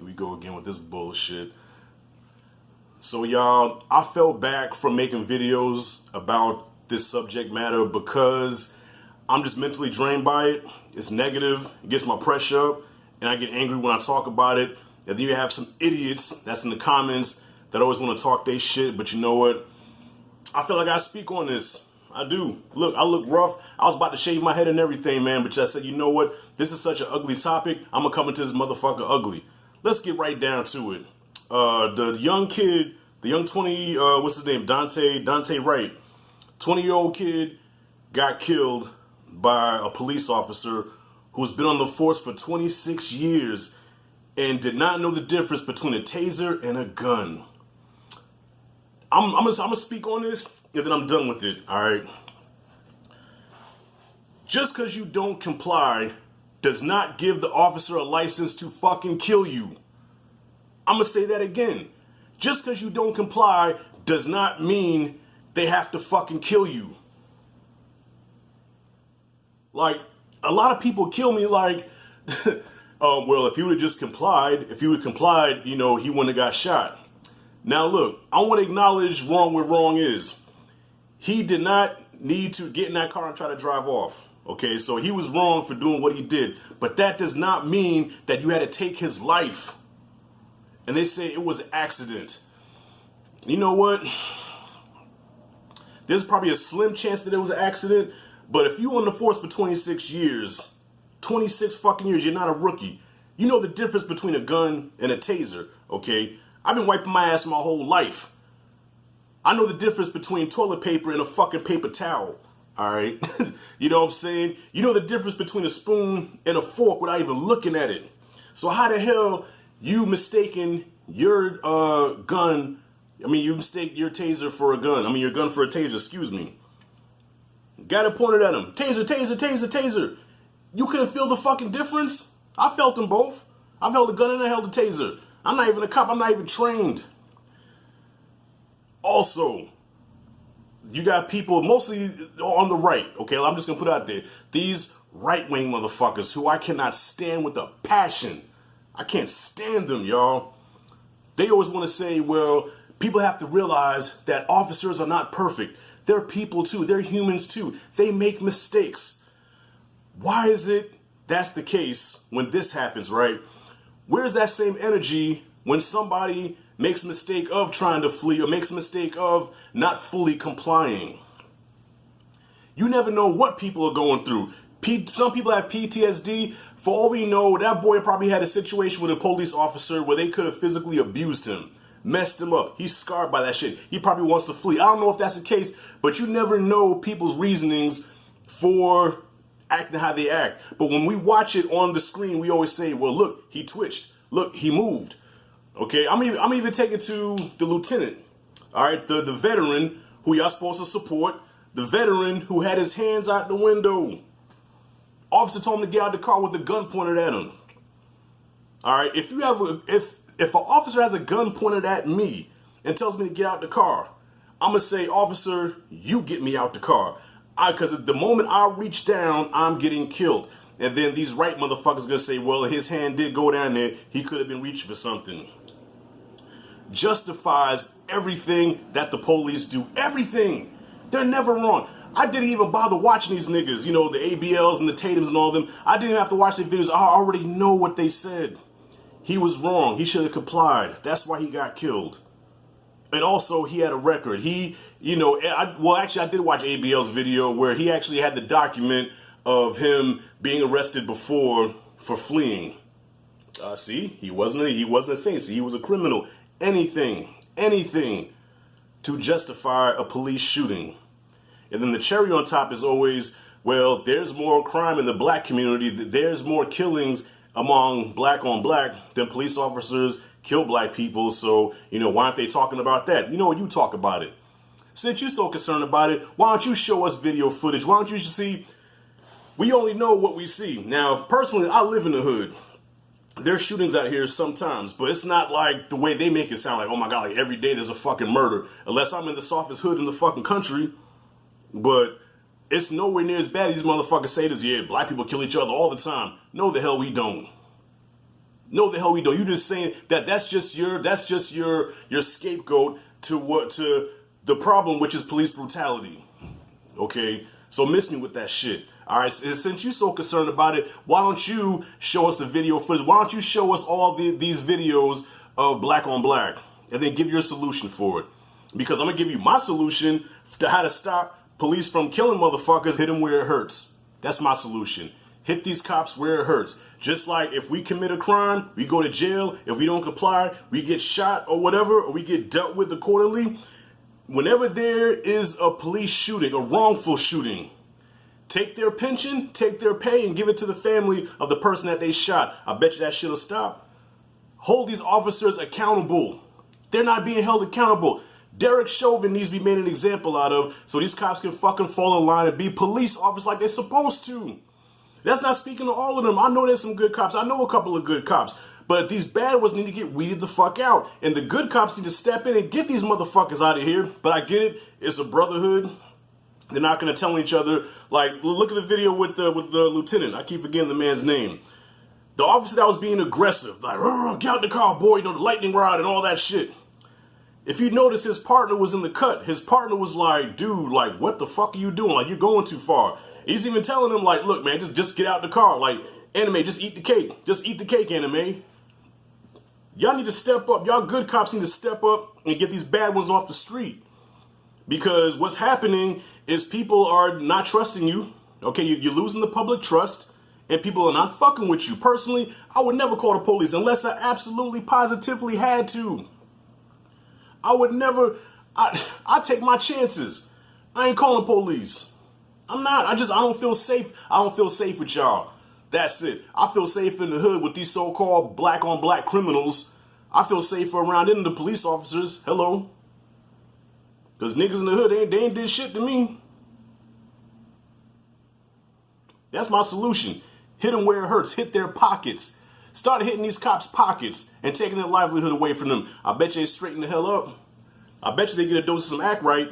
Here we go again with this bullshit. So y'all, I fell back from making videos about this subject matter because I'm just mentally drained by it. It's negative, it gets my pressure up, and I get angry when I talk about it. And then you have some idiots that's in the comments that always want to talk their shit, but you know what? I feel like I speak on this. I do. Look, I look rough. I was about to shave my head and everything, man, but I said, you know what? This is such an ugly topic. I'm gonna come into this motherfucker ugly. Let's get right down to it. The young kid, the young 20, what's his name? Duante Wright. 20-year-old kid got killed by a police officer who's been on the force for 26 years and did not know the difference between a taser and a gun. I'm gonna speak on this and then I'm done with it, all right? Just because you don't comply does not give the officer a license to fucking kill you. I'm gonna say that again. Just because you don't comply does not mean they have to fucking kill you. Like, a lot of people kill me like, well, if he would have just complied, you know, he wouldn't have got shot. Now look, I want to acknowledge wrong where wrong is. He did not need to get in that car and try to drive off. Okay, so he was wrong for doing what he did. But that does not mean that you had to take his life. And they say it was an accident. You know what? There's probably a slim chance that it was an accident. But if you're on the force for 26 years, 26 fucking years, you're not a rookie. You know the difference between a gun and a taser, okay? I've been wiping my ass my whole life. I know the difference between toilet paper and a fucking paper towel, all right? You know what I'm saying? You know the difference between a spoon and a fork without even looking at it. So how the hell you mistaking your you mistake your taser for a gun. Your gun for a taser, excuse me. Got it pointed at him. Taser, taser, taser, taser. You couldn't feel the fucking difference? I felt them both. I've held a gun and I held a taser. I'm not even a cop. I'm not even trained. Also, you got people mostly on the right. Okay, I'm just going to put it out there. These right-wing motherfuckers who I cannot stand with a passion. I can't stand them, y'all. They always want to say, well, people have to realize that officers are not perfect. They're people too. They're humans too. They make mistakes. Why is it that's the case when this happens, right? Where's that same energy when somebody makes a mistake of trying to flee or makes a mistake of not fully complying? You never know what people are going through. Some people have PTSD. For all we know, that boy probably had a situation with a police officer where they could have physically abused him, messed him up. He's scarred by that shit. He probably wants to flee. I don't know if that's the case, but you never know people's reasonings for acting how they act. But when we watch it on the screen, we always say, well, look, he twitched. Look, he moved. Okay, I'm even taking to the lieutenant. All right, the veteran who y'all supposed to support. The veteran who had his hands out the window. Officer told him to get out of the car with a gun pointed at him. All right, if an officer has a gun pointed at me and tells me to get out the car, I'm gonna say, officer, you get me out the car. Because at the moment I reach down, I'm getting killed. And then these right motherfuckers gonna say, well, his hand did go down there. He could have been reaching for something. Justifies everything that the police do. Everything. They're never wrong. I didn't even bother watching these niggas, you know, the ABLs and the Tatums and all of them. I didn't have to watch their videos. I already know what they said. He was wrong. He should have complied. That's why he got killed. And also, he had a record. He, you know, I did watch ABL's video where he actually had the document of him being arrested before for fleeing. See, he wasn't a saint. See, he was a criminal. Anything to justify a police shooting. And then the cherry on top is always, well, there's more crime in the black community. There's more killings among black on black than police officers kill black people. So, you know, why aren't they talking about that? You know, you talk about it. Since you're so concerned about it, why don't you show us video footage? Why don't you see? We only know what we see. Now, personally, I live in the hood. There's shootings out here sometimes, but it's not like the way they make it sound like, oh my God, like every day there's a fucking murder. Unless I'm in the softest hood in the fucking country. But it's nowhere near as bad as these motherfuckers say this. Yeah, black people kill each other all the time. No, the hell we don't. No, the hell we don't. You just saying that that's just your scapegoat to the problem, which is police brutality. Okay, so miss me with that shit. All right, since you're so concerned about it, why don't you show us the video footage? Why don't you show us all these videos of black on black, and then give your solution for it? Because I'm gonna give you my solution to how to stop police from killing motherfuckers. Hit them where it hurts. That's my solution. Hit these cops where it hurts. Just like if we commit a crime, we go to jail. If we don't comply, we get shot or whatever, or we get dealt with accordingly. Whenever there is a police shooting, a wrongful shooting, take their pension, take their pay, and give it to the family of the person that they shot. I bet you that shit'll stop. Hold these officers accountable. They're not being held accountable. Derek Chauvin needs to be made an example out of so these cops can fucking fall in line and be police officers like they're supposed to. That's not speaking to all of them. I know there's some good cops. I know a couple of good cops. But these bad ones need to get weeded the fuck out. And the good cops need to step in and get these motherfuckers out of here. But I get it. It's a brotherhood. They're not going to tell each other. Like, look at the video with the lieutenant. I keep forgetting the man's name. The officer that was being aggressive. Like, get out the car, boy. You know, the lightning rod and all that shit. If you notice, his partner was in the cut. His partner was like, dude, like, what the fuck are you doing? Like, you're going too far. He's even telling him, like, look, man, just get out the car. Like, Anime, just eat the cake. Just eat the cake, Anime. Y'all need to step up. Y'all good cops need to step up and get these bad ones off the street. Because what's happening is people are not trusting you. Okay, you're losing the public trust. And people are not fucking with you. Personally, I would never call the police unless I absolutely positively had to. I would never. I take my chances. I ain't calling police. I'm not. I don't feel safe. I don't feel safe with y'all. That's it. I feel safe in the hood with these so-called black on black criminals. I feel safer around them than the police officers. Hello. Because niggas in the hood, they ain't did shit to me. That's my solution. Hit them where it hurts. Hit their pockets. Start hitting these cops' pockets and taking their livelihood away from them. I bet you they straighten the hell up. I bet you they get a dose of some act right.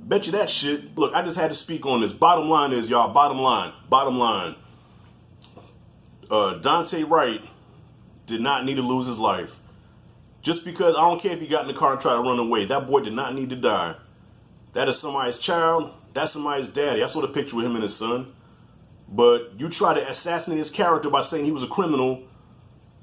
Bet you that shit. Look, I just had to speak on this. Bottom line is, y'all, bottom line. Duante Wright did not need to lose his life. Just because, I don't care if he got in the car and tried to run away. That boy did not need to die. That is somebody's child. That's somebody's daddy. I saw the picture with him and his son. But you try to assassinate his character by saying he was a criminal.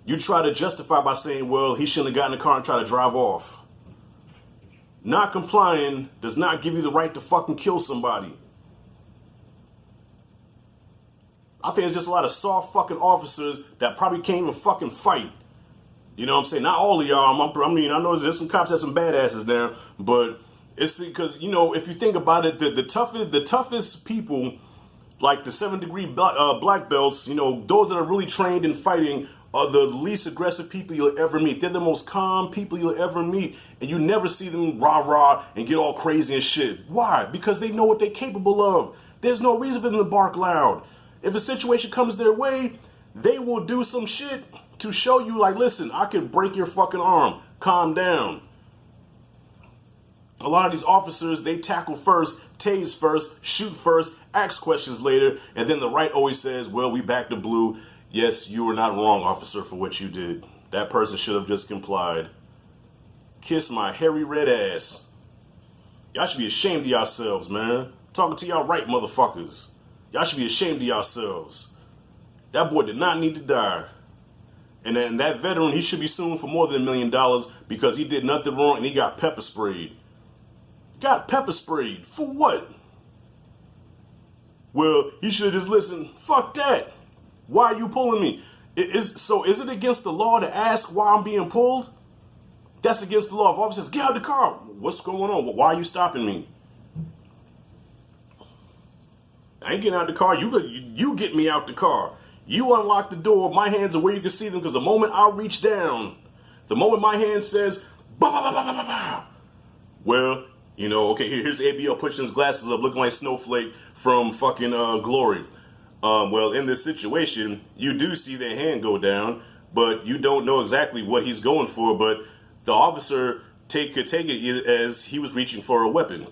You try to justify by saying, well, he shouldn't have gotten in the car and tried to drive off. Not complying does not give you the right to fucking kill somebody. I think it's just a lot of soft fucking officers that probably can't even fucking fight. You know what I'm saying? Not all of y'all. I mean, I know there's some cops that some badasses there, but it's because, you know, if you think about it, the toughest people, like the 7th-degree black belts, you know, those that are really trained in fighting are the least aggressive people you'll ever meet. They're the most calm people you'll ever meet. And you never see them rah-rah and get all crazy and shit. Why? Because they know what they're capable of. There's no reason for them to bark loud. If a situation comes their way, they will do some shit to show you, like, listen, I could break your fucking arm. Calm down. A lot of these officers, they tackle first, tase first, shoot first, ask questions later, and then the right always says, well, we back to blue. Yes, you were not wrong, officer, for what you did. That person should have just complied. Kiss my hairy red ass. Y'all should be ashamed of yourselves, man. Talking to y'all right motherfuckers. Y'all should be ashamed of yourselves. That boy did not need to die. And then that veteran, he should be sued for more than $1 million because he did nothing wrong and he got pepper sprayed. Got pepper sprayed. For what? Well, he should have just listened. Fuck that. Why are you pulling me? Is it against the law to ask why I'm being pulled? That's against the law. If officer says, get out of the car. What's going on? Why are you stopping me? I ain't getting out the car. You get me out the car. You unlock the door. My hands are where you can see them because the moment I reach down, the moment my hand says, bah, bah, bah, bah, bah, bah, well, you know, okay, here's ABL pushing his glasses up looking like Snowflake from fucking Glory. Well, in this situation, you do see their hand go down, but you don't know exactly what he's going for. But the officer could take it as he was reaching for a weapon.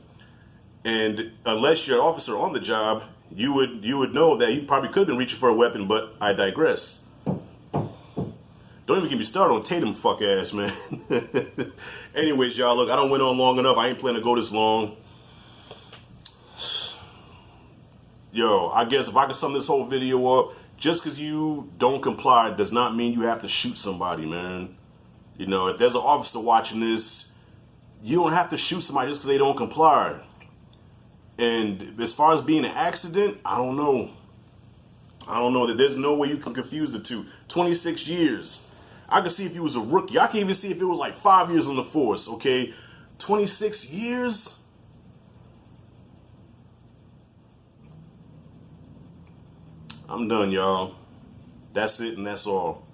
And unless you're an officer on the job, you would know that he probably could have been reaching for a weapon, but I digress. The Don't even get me started on Tatum fuck ass, man. Anyways, y'all, look, I don't went on long enough. I ain't planning to go this long. Yo, I guess if I can sum this whole video up, just because you don't comply does not mean you have to shoot somebody, man. You know, if there's an officer watching this, you don't have to shoot somebody just because they don't comply. And as far as being an accident, I don't know. I don't know. That there's no way you can confuse the two. 26 years. I can see if he was a rookie. I can even see if it was like 5 years on the force, okay? 26 years? I'm done, y'all. That's it and that's all.